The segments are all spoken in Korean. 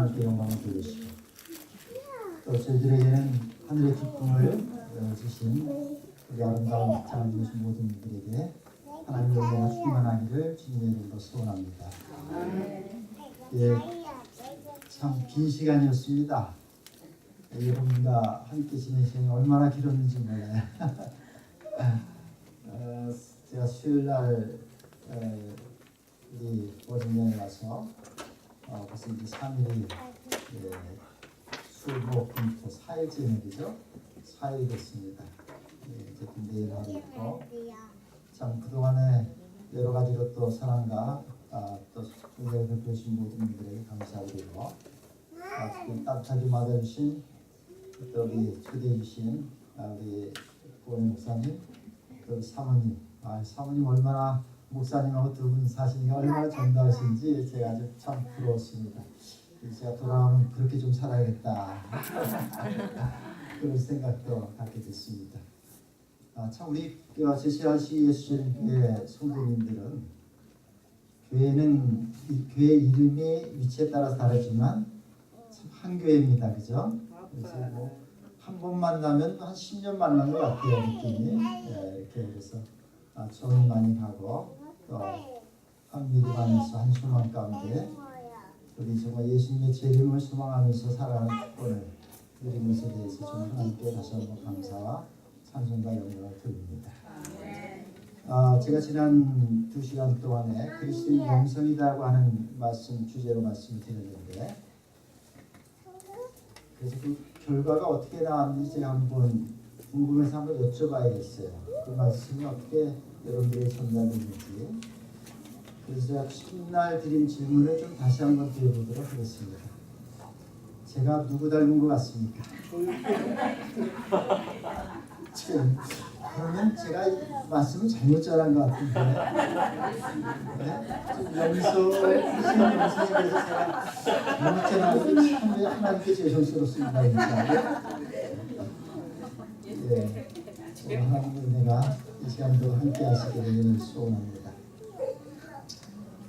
하나님께 영광을 돌리시고 또 저희들에게는 하늘의 기쁨을 주신 우리 아름다운 장을 주신 모든 분들에게 하나님의 은혜가 충만하기를 주님의 이름으로 소원합니다. 예, 참 긴 시간이었습니다. 여러분과 함께 지낸 시간이 얼마나 길었는지 몰라요. 제가 수요일날 우리 워싱턴에 와서 벌써 이제 3일이 수목금토 4일째 일이죠. 4일이 됐습니다. 이제 내일 하루 있고 참 그동안에 여러 가지로 또 사랑과 또 은혜를 베푸신 모든 분들에게 감사드리고 특히 따뜻하게 맞아주신 또 우리 초대해 주신 우리 부원 목사님 또 사모님 사모님 얼마나 목사님하고 두 분 사시니까 얼마나 정다우신지 제가 아주 참 부러웠습니다. 제가 돌아오면 그렇게 좀 살아야겠다 그런 생각도 갖게 됐습니다. 참 우리 제시하시 예수님의 성도님들은 교회는 교회 이름이 위치에 따라서 다르지만 참 한 교회입니다, 그죠? 그래서 뭐 한 번 만나면 한 10년 만난 것 같아요, 느낌이. 이렇게 그래서 처음 많이 가고 또 한 믿음 안에서 한 소망 가운데 우리 정말 예수님의 재림을 소망하면서 살아가는 특권을 누린 것에 대해서 좀 하나님께 다시 한번 감사와 찬송과 영광을 드립니다. 제가 지난 2시간 동안에 그리스도인 영성이라고 하는 주제로 말씀을 드렸는데 그래서 그 결과가 어떻게 나왔는지 제가 한번 궁금해서 한번 여쭤봐야겠어요. 그 말씀이 어떻게 여러분들에게 전달되는지. 그래서 제가 첫날 드린 질문을 좀 다시 한번 드려보도록 하겠습니다. 제가 누구 닮은 것 같습니까? 그러면 제가 말씀을 잘못 전한 것 같은데 여기서 선생님께서 제가 잘못 전하는 참 하나님께 죄송스럽습니다. 하나님의 은혜가 이 시간도 함께 하시게 되는 소원합니다.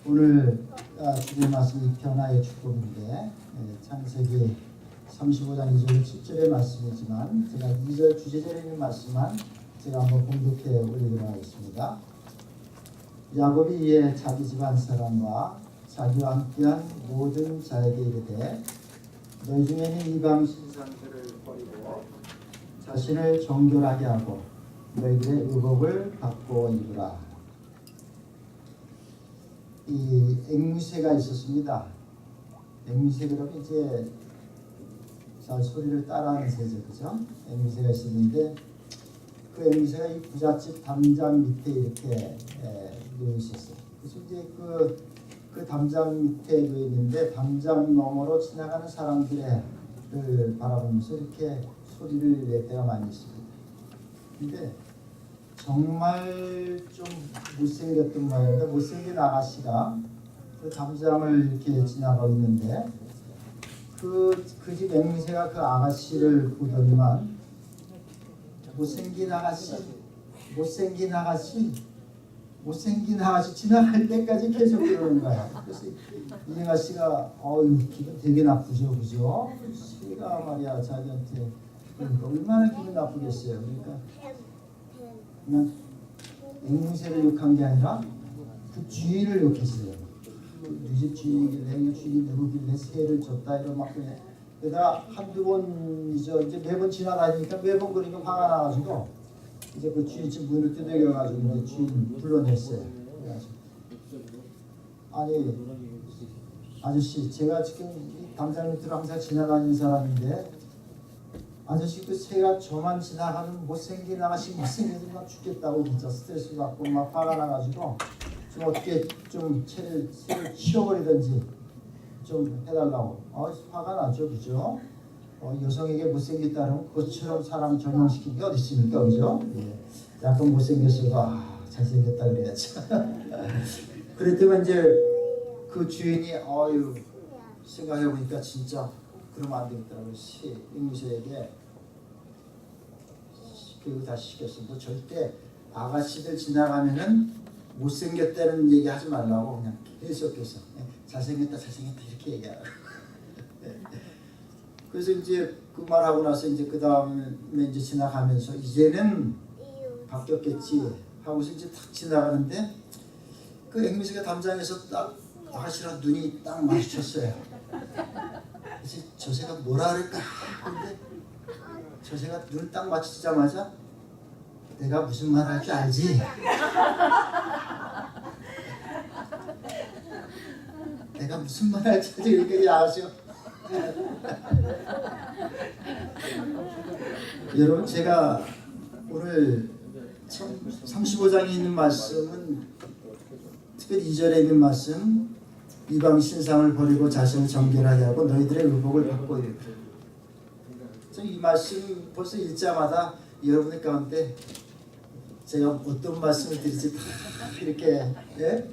오늘 주님 말씀이 변화의 축복인데 창세기 35장 2절 7절의 말씀이지만 제가 2절 주제절에 있는 말씀만 제가 한번 공독해 올리도록 하겠습니다. 야곱이 이에 자기 집안 사람과 자기와 함께한 모든 자에게 이르되 너희 중에는 이방 신상들을 버리고 자신을 정결하게 하고 너희들의 의복을 바꿔 입으라. 이 앵무새가 있었습니다. 앵무새 그러면 이제 잘 소리를 따라하는 새죠, 그죠? 앵무새가 있었는데 그 앵무새가 이 부잣집 담장 밑에 이렇게 놓여 있었어요. 그래서 이제 그 담장 밑에 놓여 있는데 담장 너머로 지나가는 사람들을 바라보면서 이렇게 소리를 낼 때가 많이 있습니다. 근데 정말 좀 못생겼던 모양인데 못생긴 아가씨가 그 담장을 이렇게 지나가고 있는데 그 집 앵무새가 그 아가씨를 보더니만 못생긴 아가씨 지나갈 때까지 계속 그러는 거야. 그래서 이 아가씨가 기분 되게 나쁘죠, 그죠? 새가 말이야 자기한테 그러니까 얼마나 기분 나쁘겠어요. 그러니까 그냥 앵무새를 욕한 게 아니라 그 주인을 욕했어요. 우리 집 주인이길래 주인이 누구길래 새를 줬다 이런 막 그래. 게다가 한두 번이죠. 이제 매번 지나다니니까 매번 그러니까 화가 나가지고 이제 그 주인 집 문을 두들겨가지고 이제 주인 불러냈어요. 그래가지고 아니 아저씨 제가 지금 이 담장 밑으로 항상 지나다니는 사람인데 아저씨 그 새가 저만 지나가면 못생긴 아가씨 못생겨서 막 죽겠다고 진짜 스트레스 받고 막 화가 나가지고 좀 어떻게 좀 새를 치워버리든지 좀 해달라고. 화가 나죠, 그죠? 여성에게 못생겼다 그러면 그것처럼 사람 절망시키는 게 어디 있습니까, 그죠? 약간 못생겼어도 잘생겼다 그래야지. 그랬더니 이제 그 주인이 생각해보니까 진짜 그러면 안 되겠더라고요. 앵무새에게 교육 다시 시켰어. 너 절대 아가씨들 지나가면은 못생겼다는 얘기 하지 말라고 그냥 계속해서 잘생겼다 이렇게 얘기하라고. 그래서 이제 그 말하고 나서 이제 그 다음에 이제 지나가면서 이제는 바뀌었겠지 하고서 이제 탁 지나가는데 그 앵무새가 담장에서 딱 아가씨랑 눈이 딱 마주쳤어요. 그래서 저 새가 뭐라 그럴까? 근데 저 새가 눈을 딱 마주치자마자 내가 무슨 말 할 줄 알지? 내가 무슨 말 할지 알지? 이렇게 아시오? 여러분 제가 오늘 35장에 있는 말씀은 특별히 2절에 있는 말씀 이방 신상을 버리고 자신을 정결하게 하고 너희들의 의복을 바꿔 이르라. 이 말씀 벌써 읽자마다 여러분의 가운데 제가 어떤 말씀을 드릴지 다 이렇게 예?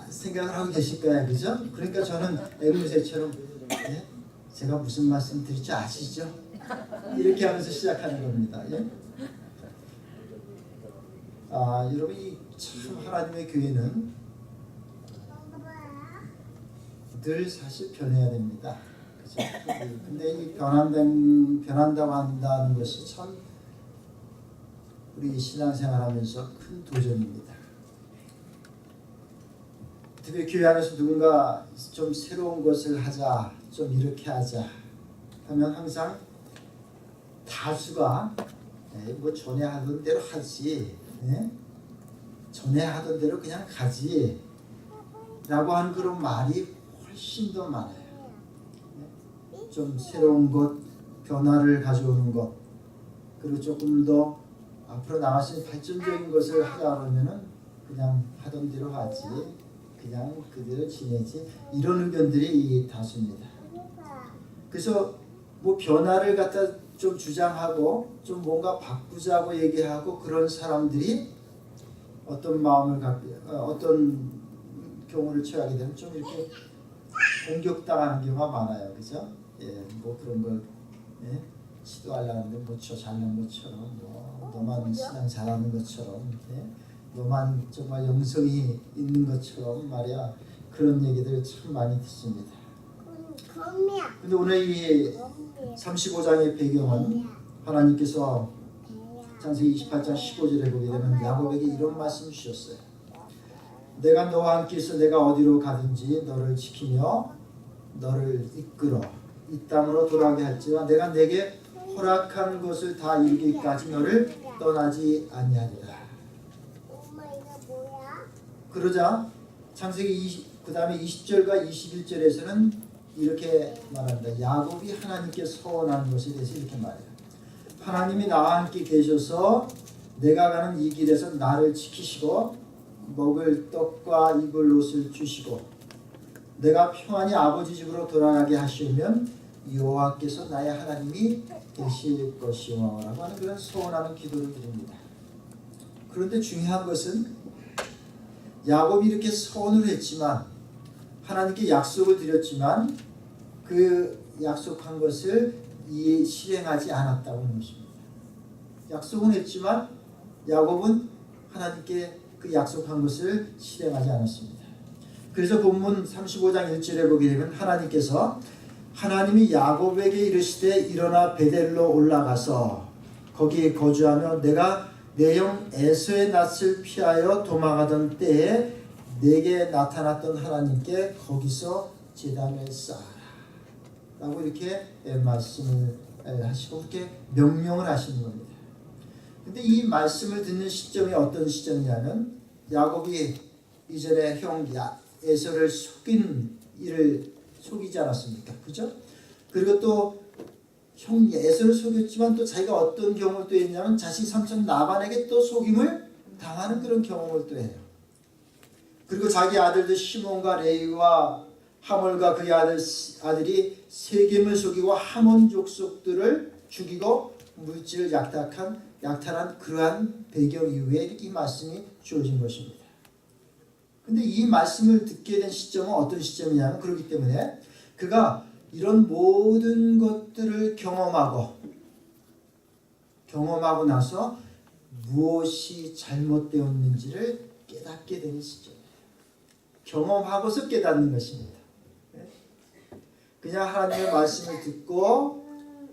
생각을 하고 계실 거예요. 그죠? 그러니까 저는 앵무새처럼 예? 제가 무슨 말씀 드릴지 아시죠? 이렇게 하면서 시작하는 겁니다. 예? 여러분이 참 하나님의 교회는 늘 사실 변해야 됩니다. 그죠? 근데 이 변한다고 한다는 것이 참 우리 신앙생활하면서 큰 도전입니다. 특히 교회 안에서 누군가 좀 새로운 것을 하자, 좀 이렇게 하자 하면 항상 다수가 뭐 전에 하던 대로 하지, 전에 하던 대로 그냥 가지 라고 하는 그런 말이 훨씬 더 많아요. 좀 새로운 것, 변화를 가져오는 것, 그리고 조금 더 앞으로 나갈 수 있는 발전적인 것을 하자 그러면은 그냥 하던 대로 하지, 그냥 그대로 지내지, 이런 의견들이 다수입니다. 그래서 뭐 변화를 갖다 좀 주장하고 좀 뭔가 바꾸자고 얘기하고 그런 사람들이 어떤 마음을 갖고 어떤 경우를 처하게 되면 좀 이렇게 공격당하는 경우가 많아요. 그죠? 예, 뭐 그런 걸 시도하려는데 뭐 저 잘난 것처럼, 뭐 너만 신앙 잘하는 것처럼, 너만 정말 영성이 있는 것처럼 말이야, 그런 얘기들 참 많이 듣습니다. 근데 오늘 이 35장의 배경은 하나님께서 창세기 28장 15절에 보게 되면 야곱에게 이런 말씀 주셨어요. 내가 너와 함께 있어 내가 어디로 가든지 너를 지키며 너를 이끌어 이 땅으로 돌아가게 할지라 내가 내게 허락한 것을 다 이루기까지 너를 떠나지 아니하리라. 그러자 창세기 그 다음에 20절과 21절에서는 이렇게 말합니다. 야곱이 하나님께 서원하는 것에 대해서 이렇게 말해요. 하나님이 나와 함께 계셔서 내가 가는 이 길에서 나를 지키시고 먹을 떡과 입을 옷을 주시고 내가 평안히 아버지 집으로 돌아가게 하시면 여호와께서 나의 하나님이 되실 것이요 라고 하는 그런 소원하는 기도를 드립니다. 그런데 중요한 것은 야곱이 이렇게 소원을 했지만 하나님께 약속을 드렸지만 그 약속한 것을 실행하지 않았다고 하는 것입니다. 약속은 했지만 야곱은 하나님께 그 약속한 것을 실행하지 않았습니다. 그래서 본문 35장 1절에 보게 되면 하나님이 야곱에게 이르시되 일어나 베델로 올라가서 거기에 거주하며 내가 내 형 에서의 낯을 피하여 도망하던 때에 내게 나타났던 하나님께 거기서 제단을 쌓아라 라고 이렇게 말씀을 하시고 그렇게 명령을 하시는 겁니다. 근데 이 말씀을 듣는 시점이 어떤 시점이냐면 야곱이 이전에 형 에서를 속인 일을 속이지 않았습니까? 그죠? 그리고 또 형 에서를 속였지만 또 자기가 어떤 경험을 또 했냐면 자식 삼촌 나반에게 또 속임을 당하는 그런 경험을 또 해요. 그리고 자기 아들들 시몬과 레위와 하몰과 그의 아들이 세겜을 속이고 하몬 족속들을 죽이고 물질을 약탈한 그러한 배경 이후에 이렇게 이 말씀이 주어진 것입니다. 근데 이 말씀을 듣게 된 시점은 어떤 시점이냐면 그렇기 때문에 그가 이런 모든 것들을 경험하고 나서 무엇이 잘못되었는지를 깨닫게 되는 시점이에요. 경험하고서 깨닫는 것입니다. 그냥 하나님의 말씀을 듣고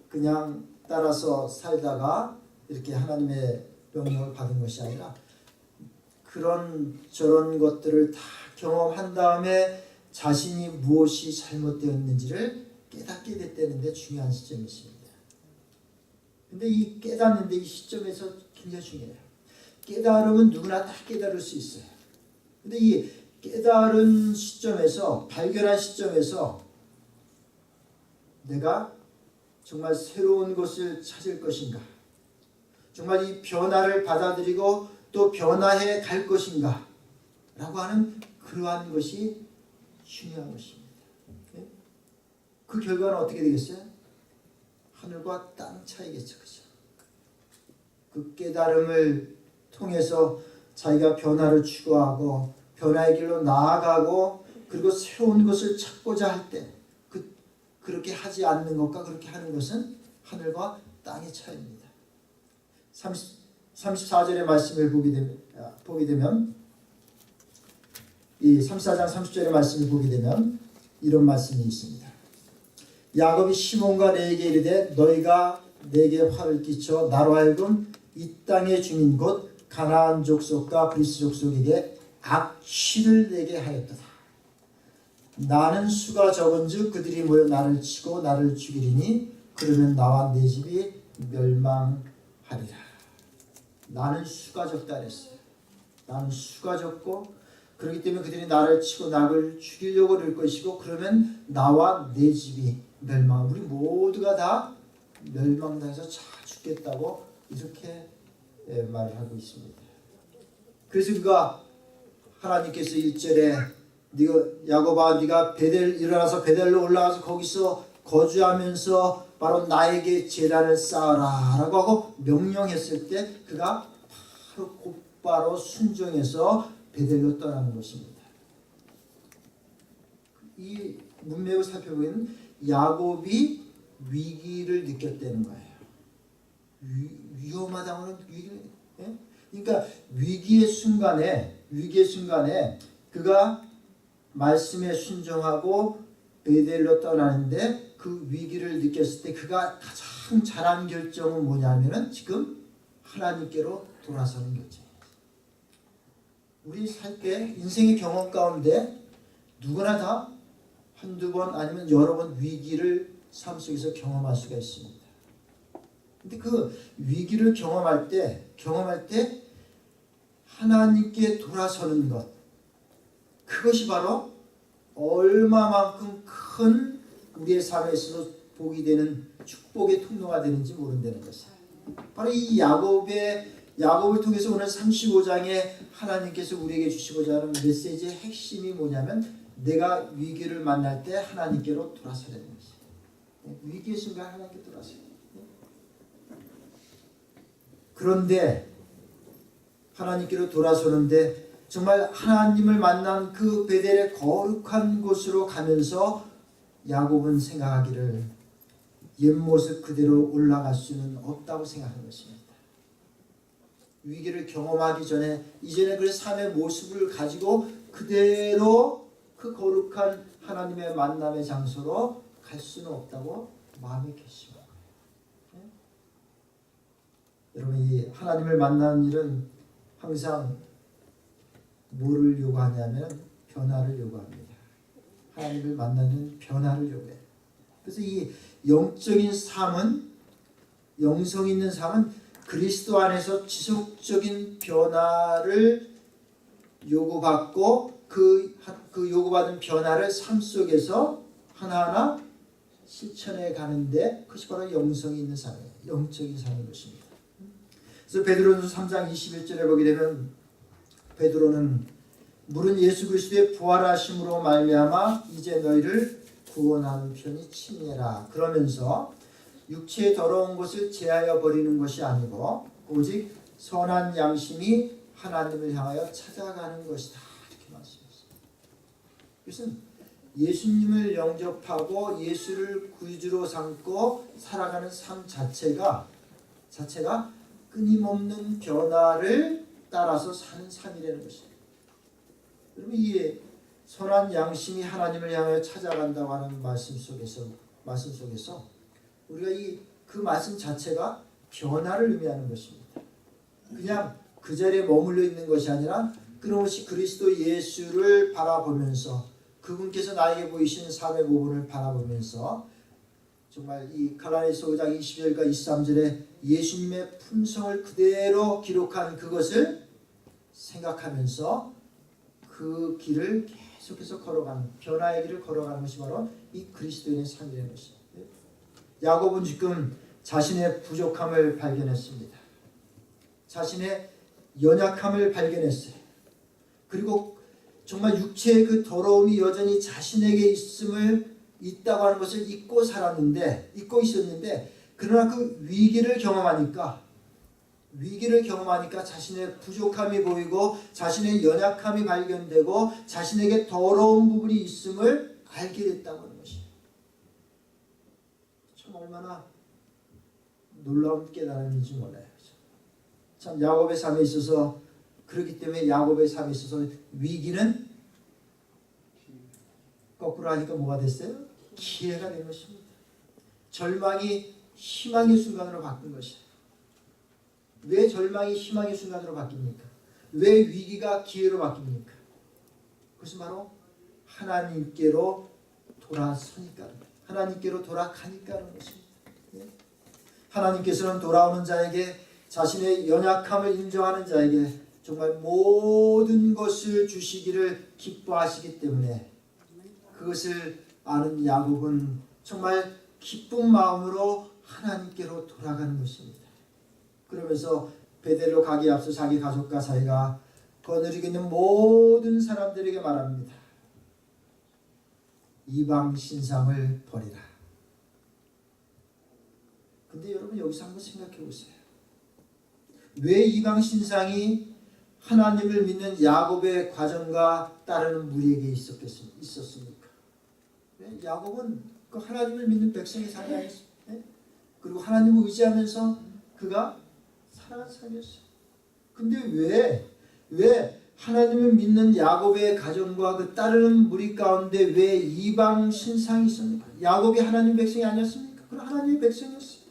그냥 따라서 살다가 이렇게 하나님의 명령을 받은 것이 아니라 그런 저런 것들을 다 경험한 다음에 자신이 무엇이 잘못되었는지를 깨닫게 됐다는데 중요한 시점이 있습니다. 근데 이 깨닫는데 이 시점에서 굉장히 중요해요. 깨달음은 누구나 다 깨달을 수 있어요. 근데 이 깨달은 시점에서, 발견한 시점에서 내가 정말 새로운 것을 찾을 것인가, 정말 이 변화를 받아들이고 또 변화해 갈 것인가 라고 하는 그러한 것이 중요한 것입니다. 그 결과는 어떻게 되겠어요? 하늘과 땅 차이겠죠. 그죠? 그 깨달음을 통해서 자기가 변화를 추구하고 변화의 길로 나아가고 그리고 새로운 것을 찾고자 할 때 그렇게 하지 않는 것과 그렇게 하는 것은 하늘과 땅의 차이입니다. 34절의 말씀을 보게 되면 이 34장 30절의 말씀을 보게 되면 이런 말씀이 있습니다. 야곱이 시몬과 레에게 이르되 너희가 내게 화를 끼쳐 나로 하여금 이 땅의 주민 곧 가나안 족속과 브리스 족속에게 악취를 내게 하였도다. 나는 수가 적은즉 그들이 모여 나를 치고 나를 죽이리니 그러면 나와 내 집이 멸망하리라. 나는 수가 적다 그랬어요. 나는 수가 적고 그렇기 때문에 그들이 나를 치고 나를 죽이려고 그럴 것이고 그러면 나와 내 집이 멸망. 우리 모두가 다 멸망당해서 잘 죽겠다고 이렇게 말을 하고 있습니다. 그래서 그가 하나님께서 1절에 네가 야곱아 네가 일어나서 베델로 올라가서 거기서 거주하면서 바로 나에게 제단을 쌓아라 라고 하고 명령했을 때 그가 바로 곧바로 순종해서 베델로 떠나는 것입니다. 이 문맥을 살펴보면 야곱이 위기를 느꼈다는 거예요. 위험하다고 하는 위기를, 그러니까 위기의 순간에 그가 말씀에 순종하고 베델로 떠나는데 그 위기를 느꼈을 때 그가 가장 잘한 결정은 뭐냐면은 지금 하나님께로 돌아서는 결정이에요. 우리 살 때 인생의 경험 가운데 누구나 다 한두 번 아니면 여러 번 위기를 삶 속에서 경험할 수가 있습니다. 근데 그 위기를 경험할 때 하나님께 돌아서는 것, 그것이 바로 얼마만큼 큰 우리의 삶에 있어서 복이 되는 축복의 통로가 되는지 모른다는 것이에요. 바로 이 야곱을 통해서 오늘 35장에 하나님께서 우리에게 주시고자 하는 메시지의 핵심이 뭐냐면 내가 위기를 만날 때 하나님께로 돌아서라는 것이에요. 위기의 순간 하나님께 돌아서요. 그런데 하나님께로 돌아서는데 정말 하나님을 만난 그 베델의 거룩한 곳으로 가면서 야곱은 생각하기를 옛 모습 그대로 올라갈 수는 없다고 생각하는 것입니다. 위기를 경험하기 전에 이전에 그 삶의 모습을 가지고 그대로 그 거룩한 하나님의 만남의 장소로 갈 수는 없다고 마음에 결심한 거예요. 여러분 이 하나님을 만나는 일은 항상 뭐를 요구하냐면 변화를 요구합니다. 하나님을 만나는 변화를 요구해요. 그래서 이 영적인 삶은 영성 있는 삶은 그리스도 안에서 지속적인 변화를 요구받고 그 요구받은 변화를 삶 속에서 하나하나 실천해 가는데 그것이 바로 영성이 있는 삶이에요. 영적인 삶인 것입니다. 그래서 베드로전서 3장 21절에 보게 되면 베드로는 물은 예수 그리스도의 부활하심으로 말미암아 이제 너희를 구원하는 편이 친애라 그러면서 육체의 더러운 것을 제하여 버리는 것이 아니고 오직 선한 양심이 하나님을 향하여 찾아가는 것이다 이렇게 말씀했어요. 그것은 예수님을 영접하고 예수를 구주로 삼고 살아가는 삶 자체가 끊임없는 변화를 따라서 사는 삶이라는 것입니다. 여러분 이 선한 양심이 하나님을 향하여 찾아간다고 하는 말씀 속에서 우리가 그 말씀 자체가 변화를 의미하는 것입니다. 그냥 그 자리에 머물러 있는 것이 아니라 끊임없이 그리스도 예수를 바라보면서 그분께서 나에게 보이시는 삶의 부분을 바라보면서 정말 이 갈라디아서 5장 20절과 23절에 예수님의 품성을 그대로 기록한 그것을 생각하면서 그 길을 계속해서 걸어가는, 변화의 길을 걸어가는 것이 바로 이 그리스도인의 삶이라는 것입니다. 야곱은 지금 자신의 부족함을 발견했습니다. 자신의 연약함을 발견했어요. 그리고 정말 육체의 그 더러움이 여전히 자신에게 있다고 하는 것을 잊고 있었는데, 그러나 그 위기를 경험하니까 자신의 부족함이 보이고 자신의 연약함이 발견되고 자신에게 더러운 부분이 있음을 알게 됐다고 하는 것이에요. 참 얼마나 놀라운 깨달음인지 몰라요. 참 야곱의 삶에 있어서, 그렇기 때문에 야곱의 삶에 있어서 위기는 거꾸로 하니까 뭐가 됐어요? 기회가 된 것입니다. 절망이 희망의 순간으로 바뀐 것이에요. 왜 절망이 희망의 순간으로 바뀝니까? 왜 위기가 기회로 바뀝니까? 그것은 바로 하나님께로 돌아서니까, 하나님께로 돌아가니까 하는 것입니다. 하나님께서는 돌아오는 자에게, 자신의 연약함을 인정하는 자에게 정말 모든 것을 주시기를 기뻐하시기 때문에 그것을 아는 야곱은 정말 기쁜 마음으로 하나님께로 돌아가는 것입니다. 그러면서 베델로 가기에 앞서 자기 가족과 자기가 거느리고 있는 모든 사람들에게 말합니다. 이방 신상을 버리라. 근데 여러분 여기서 한번 생각해 보세요. 왜 이방 신상이 하나님을 믿는 야곱의 가정과 따르는 무리에게 있었습니까? 야곱은 그 하나님을 믿는 백성의 삶이 아니었어요. 그리고 하나님을 의지하면서 그가 살아간 삶이었어요. 근데 왜 하나님을 믿는 야곱의 가정과 그 따르는 무리 가운데 왜 이방 신상이 있습니까? 야곱이 하나님 백성이 아니었습니까? 그럼 하나님의 백성이었어요.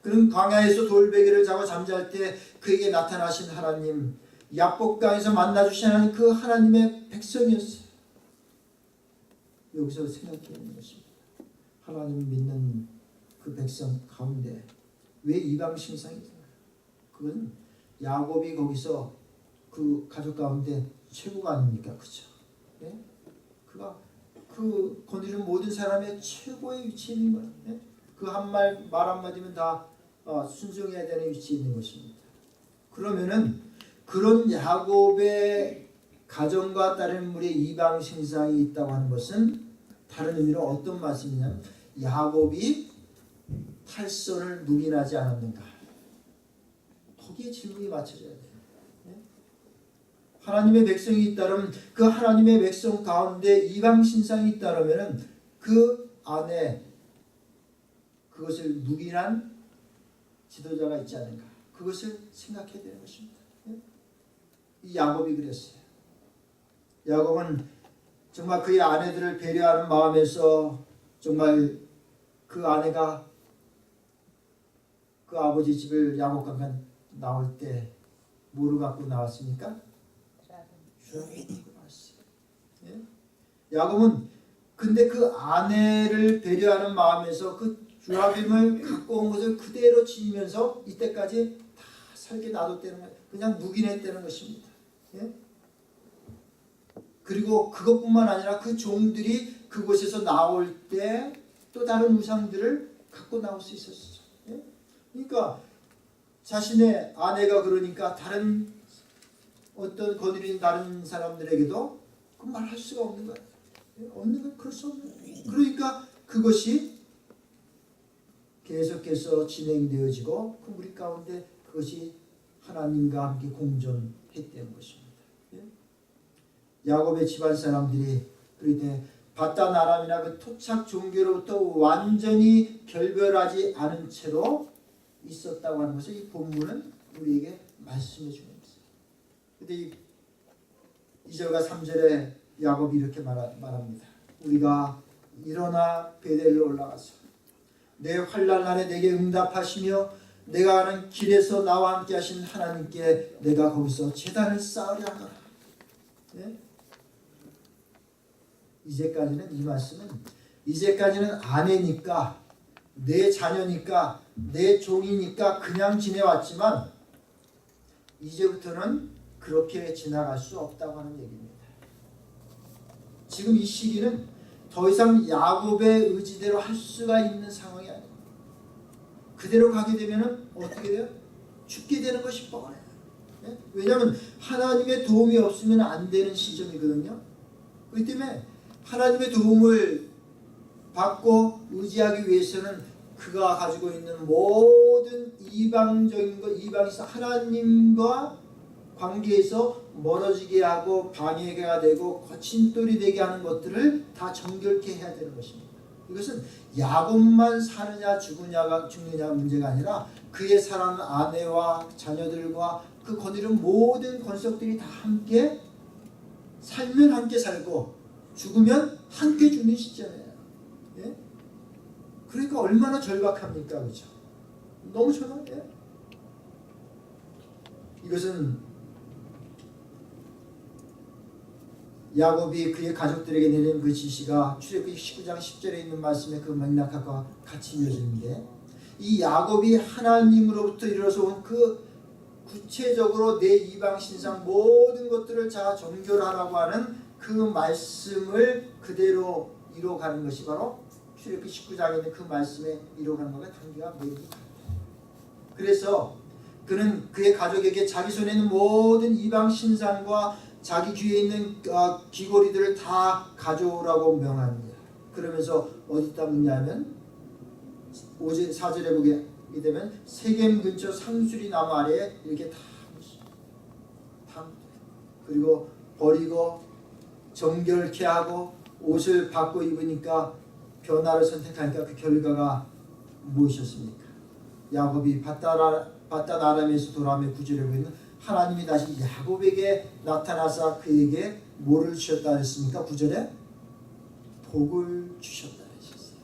그는 광야에서 돌베개를 자고 잠잘 때 그에게 나타나신 하나님, 야복강에서 만나주신 하나님, 그 하나님의 백성이었어요. 여기서 생각해보는 것입니다. 하나님 믿는 그 백성 가운데 왜 이방 신상이 있나요? 그건 야곱이 거기서 그 가족 가운데 최고가 아닙니까? 그렇죠? 네? 그가 그 거느리는 모든 사람의 최고의 위치에 있는 거예요. 네? 그 말 한마디면 다 순종해야 되는 위치에 있는 것입니다. 그러면은 그런 야곱의 가정과 다른 무리의 이방 신상이 있다고 하는 것은 다른 의미로 어떤 말씀이냐면 야곱이 탈선을 묵인하지 않았는가, 거기에 질문이 맞춰져야 돼요. 하나님의 백성이 있다면 그 하나님의 백성 가운데 이방 신상이 있다면 그 안에 그것을 묵인한 지도자가 있지 않은가, 그것을 생각해야 되는 것입니다. 이 야곱이 그랬어요. 야곱은 정말 그의 아내들을 배려하는 마음에서 정말 그 아내가 그 아버지 집을 야곱과 나올 때 뭐를 갖고 나왔습니까? 주라기 갖고 나왔어요. 야곱은 근데 그 아내를 배려하는 마음에서 그 주라빔을 갖고 온 것을 그대로 지니면서 이때까지 다 살게 놔뒀다는 거예요. 그냥 묵인했다는 것입니다. 그리고 그것뿐만 아니라 그 종들이 그곳에서 나올 때 또 다른 우상들을 갖고 나올 수 있었어요. 그러니까 자신의 아내가 그러니까 다른 어떤 거느린 다른 사람들에게도 그 말할 수가 없는 거예요. 없는 건 그럴 수 없는 거예요. 그러니까 그것이 계속해서 진행되어지고 그 무리 가운데 그것이 하나님과 함께 공존했다는 것입니다. 야곱의 집안 사람들이 그럴 때 바단 아람이나 그 토착 종교로부터 완전히 결별하지 않은 채로 있었다고 하는 것을 이 본문은 우리에게 말씀해 주는 것입니다. 그런데 이 2절과 3절에 야곱이 이렇게 말합니다. 우리가 일어나 베델로 올라가서 내 환난 날에 내게 응답하시며 내가 가는 길에서 나와 함께 하신 하나님께 내가 거기서 제단을 쌓으려 하노라. 네? 이제까지는 이 말씀은 이제까지는 아내니까 내 자녀니까 내 종이니까 그냥 지내왔지만 이제부터는 그렇게 지나갈 수 없다고 하는 얘기입니다. 지금 이 시기는 더 이상 야곱의 의지대로 할 수가 있는 상황이 아니에요. 그대로 가게 되면 어떻게 돼요? 죽게 되는 것이 뻔해요. 네? 왜냐하면 하나님의 도움이 없으면 안 되는 시점이거든요. 그렇기 때문에 하나님의 도움을 받고 의지하기 위해서는 그가 가지고 있는 모든 이방적인 것, 이방에서 하나님과 관계에서 멀어지게 하고 방해가 되고 거친돌이 되게 하는 것들을 다 정결케 해야 되는 것입니다. 이것은 야곱만 사느냐 죽느냐 문제가 아니라 그의 사랑하는 아내와 자녀들과 그 거느린 모든 권속들이 다 함께 살면 함께 살고 죽으면 함께 죽는 시점이에요. 예? 그러니까 얼마나 절박합니까? 그렇죠? 너무 절박해요. 이것은 야곱이 그의 가족들에게 내린 그 지시가 출애굽기 19장 10절에 있는 말씀의 그 맥락과 같이 이어지는데, 이 야곱이 하나님으로부터 이뤄서 온 그 구체적으로 내 이방 신상 모든 것들을 자 정결하라고 하는 그 말씀을 그대로 이뤄가는 것이 바로 출애굽기 19장에 있는 그 말씀에 이뤄가는 것과 관계가 매우 같아요. 그래서 그는 그의 가족에게 자기 손에 있는 모든 이방 신상과 자기 귀에 있는 귀고리들을 다 가져오라고 명합니다. 그러면서 어디다 묻냐면 4절에 보게 되면 세겜 근처 상수리 나무 아래에 이렇게 다 그리고 버리고 정결케 하고 옷을 바꿔 입으니까 변화를 선택하니까 그 결과가 무엇이었습니까? 야곱이 바단 아람에서 돌아오며 9절에 보이는 하나님이 다시 야곱에게 나타나사 그에게 뭐를 주셨다 했습니까? 9절에 복을 주셨다 하셨어요.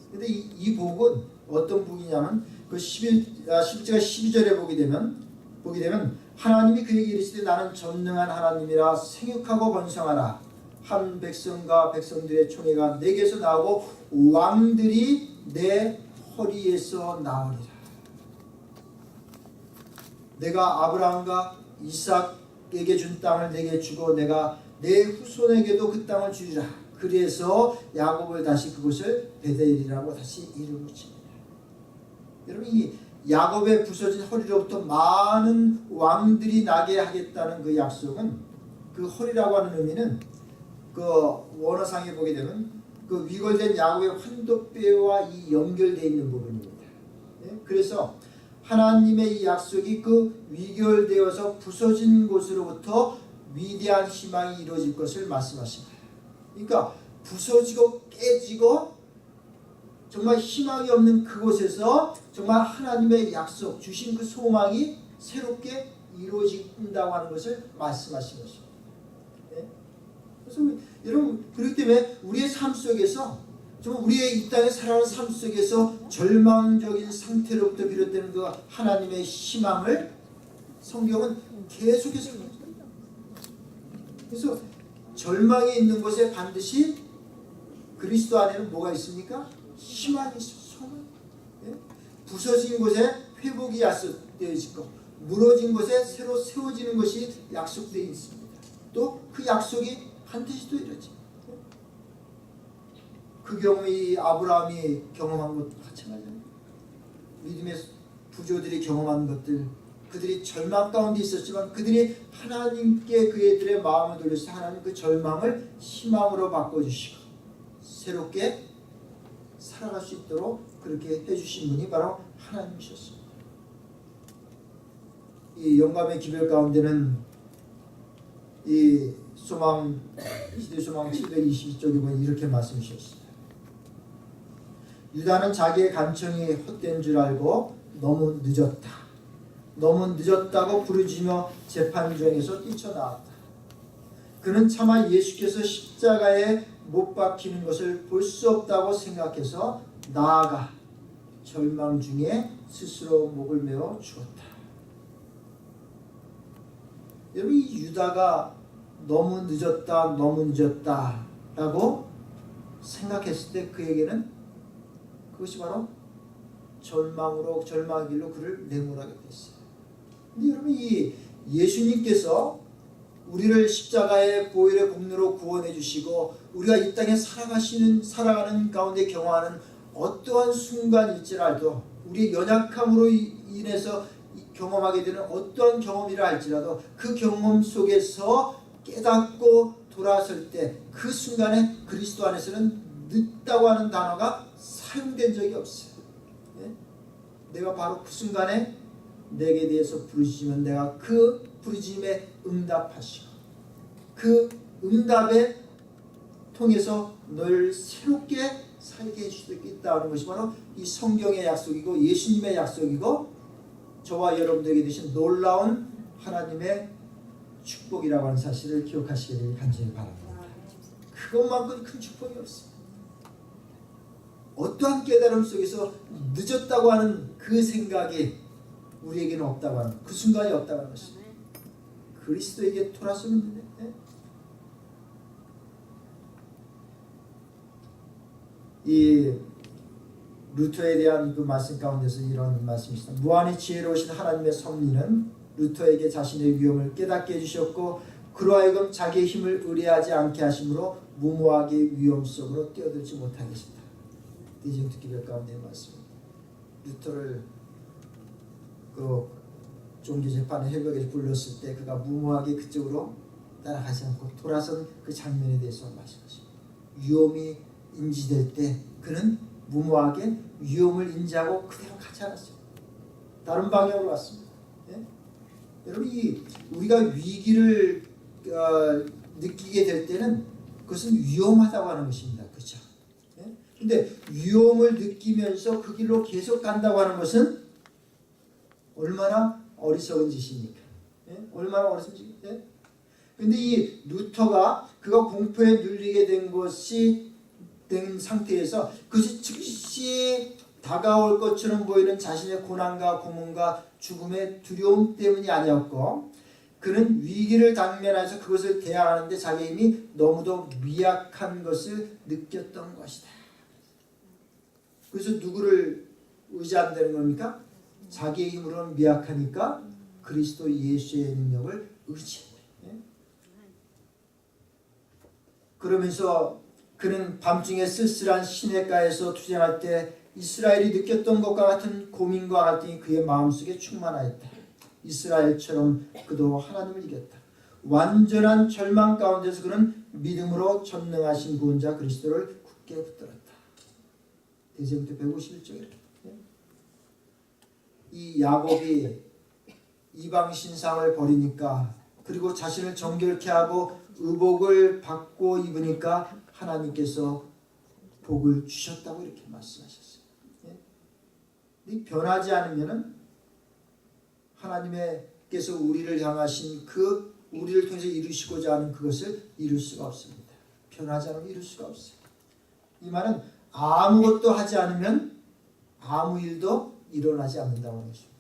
그런데 이 복은 어떤 복이냐면 그 11절 12절에 보게 되면 하나님이 그에게 이르시되 나는 전능한 하나님이라 생육하고 번성하라. 한 백성과 백성들의 총회가 내게서 나오고 왕들이 내 허리에서 나오리라. 내가 아브라함과 이삭에게 준 땅을 내게 주고 내가 내 후손에게도 그 땅을 주리라. 그래서 야곱을 다시 그곳을 베델이라고 다시 이름을 붙입니다. 여러분, 이 야곱의 부서진 허리로부터 많은 왕들이 나게 하겠다는 그 약속은, 그 허리라고 하는 의미는 그 원어상에 보게 되면 그 위골된 야곱의 환도뼈와 이 연결되어 있는 부분입니다. 그래서 하나님의 이 약속이 그 위결되어서 부서진 곳으로부터 위대한 희망이 이루어질 것을 말씀하십니다. 그러니까 부서지고 깨지고 정말 희망이 없는 그곳에서 정말 하나님의 약속 주신 그 소망이 새롭게 이루어진다고 하는 것을 말씀하신 것입니다. 그래서 여러분, 그렇기 때문에 우리의 삶 속에서 정말 우리의 이 땅에 살아가는 삶 속에서 절망적인 상태로부터 비롯되는 그 하나님의 희망을 성경은 계속해서, 그래서 절망이 있는 곳에 반드시 그리스도 안에는 뭐가 있습니까? 희망이 있습니다. 소망. 부서진 곳에 회복이 약속되어 있고 무너진 곳에 새로 세워지는 것이 약속되어 있습니다. 또 그 약속이 반드시 또 이루어집니다. 그 경험이 아브라함이 경험한 것도 마찬가지입니다. 믿음의 부조들이 경험한 것들, 그들이 절망 가운데 있었지만 그들이 하나님께 그들의 마음을 돌려서 하나님 그 절망을 희망으로 바꿔주시고 새롭게 살아갈 수 있도록 그렇게 해주신 분이 바로 하나님이셨습니다. 이 영감의 기별 가운데는 이 소망 시대소망 722쪽에 보면 이렇게 말씀하셨습니다. 유다는 자기의 간청이 헛된 줄 알고 너무 늦었다. 너무 늦었다고 부르짖으며 재판정에서 뛰쳐나왔다. 그는 차마 예수께서 십자가에 못 박히는 것을 볼 수 없다고 생각해서 나아가 절망 중에 스스로 목을 메어 죽었다. 여러분, 이 유다가 너무 늦었다 라고 생각했을 때 그에게는 그것이 바로 절망의 길로 그를 내몰하게 됐어요. 근데 여러분, 이 예수님께서 우리를 십자가의 보혈의 공로로 구원해 주시고 우리가 이 땅에 살아가는 가운데 경험하는 어떠한 순간일지라도 우리의 연약함으로 인해서 경험하게 되는 어떠한 경험이라 할지라도 그 경험 속에서 깨닫고 돌아설 때 그 순간에 그리스도 안에서는 늦다고 하는 단어가 사용된 적이 없어요. 예? 내가 바로 그 순간에 내게 대해서 부르시면 내가 그 부르심에 응답하시고 그 응답에 통해서 널 새롭게 살게 해줄 수 있다는 것이 바로 이 성경의 약속이고 예수님의 약속이고 저와 여러분들에게 되신 놀라운 하나님의 축복이라고 하는 사실을 기억하시기를 간절히 바랍니다. 그것만큼 큰 축복이 없습니다. 어떠한 깨달음 속에서 늦었다고 하는 그 생각이 우리에게는 없다고 하는 그 순간이 없다고 하는 것입니다. 그리스도에게 돌아서는 이 루터에 대한 그 말씀 가운데서 이런 말씀이 있습니다. 무한히 지혜로우신 하나님의 섭리는 루터에게 자신의 위험을 깨닫게 해주셨고 그로 하여금 자기의 힘을 의뢰하지 않게 하심으로 무모하게 위험 속으로 뛰어들지 못하게 하신다. 디징트 기별 가운데의 말씀입니다. 루터를 그 종교재판의 회복에 불렀을 때 그가 무모하게 그쪽으로 따라가지 않고 돌아선 그 장면에 대해서 말씀하십니다. 위험이 인지될 때 그는 무모하게 위험을 인지하고 그대로 가지 않았어요. 다른 방향으로 왔습니다. 예? 여러분, 우리가 위기를 느끼게 될 때는 그것은 위험하다고 하는 것입니다. 그렇죠? 예? 근데 위험을 느끼면서 그 길로 계속 간다고 하는 것은 얼마나 어리석은 짓입니까? 예? 얼마나 어리석은 짓입니까? 예? 근데 이 루터가 그가 공포에 눌리게 된 상태에서 그것이 즉시 다가올 것처럼 보이는 자신의 고난과 고문과 죽음의 두려움 때문이 아니었고 그는 위기를 당면해서 그것을 대항하는데 자기의 힘이 너무도 미약한 것을 느꼈던 것이다. 그래서 누구를 의지한다는 겁니까? 자기의 힘으로는 미약하니까 그리스도 예수의 능력을 의지해요. 그러면서 그는 밤중에 쓸쓸한 시냇가에서 투쟁할 때 이스라엘이 느꼈던 것과 같은 고민과 갈등이 그의 마음속에 충만하였다. 이스라엘처럼 그도 하나님을 이겼다. 완전한 절망 가운데서 그는 믿음으로 전능하신 구원자 그리스도를 굳게 붙들었다. 대제부터 151쪽 이 야곱이 이방 신상을 버리니까 그리고 자신을 정결케 하고 의복을 받고 입으니까 하나님께서 복을 주셨다고 이렇게 말씀하셨어요. 예? 변하지 않으면은 하나님께서 우리를 향하신 그 우리를 통해서 이루시고자 하는 그것을 이룰 수가 없습니다. 변하지 않으면 이룰 수가 없어요. 이 말은 아무것도 하지 않으면 아무 일도 일어나지 않는다는 것입니다.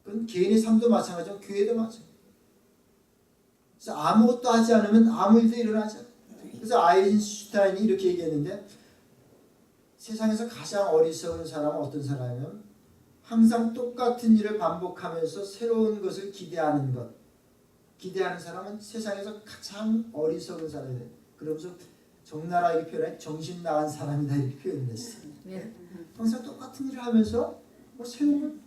그건 개인의 삶도 마찬가지고 교회도 마찬가지고. 그래서 아무것도 하지 않으면 아무 일도 일어나지 않아요. 그래서 아인슈타인이 이렇게 얘기했는데 세상에서 가장 어리석은 사람은 어떤 사람이냐면 항상 똑같은 일을 반복하면서 새로운 것을 기대하는 것. 기대하는 사람은 세상에서 가장 어리석은 사람이에요. 그러면서 적나라하게 표현해 정신 나간 사람이다 이렇게 표현했어요. 항상 똑같은 일을 하면서 뭐 새로운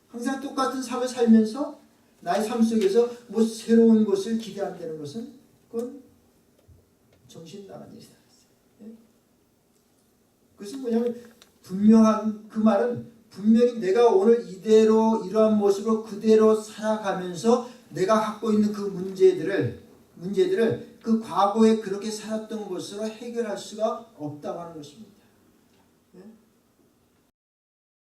항상 똑같은 삶을 살면서 나의 삶 속에서 뭐 새로운 것을 기대한다는 것은 그건 정신 나간 일이다. 그것은 뭐냐면 분명한 그 말은 분명히 내가 오늘 이대로 이러한 모습으로 그대로 살아가면서 내가 갖고 있는 그 문제들을 그 과거에 그렇게 살았던 것으로 해결할 수가 없다고 하는 것입니다.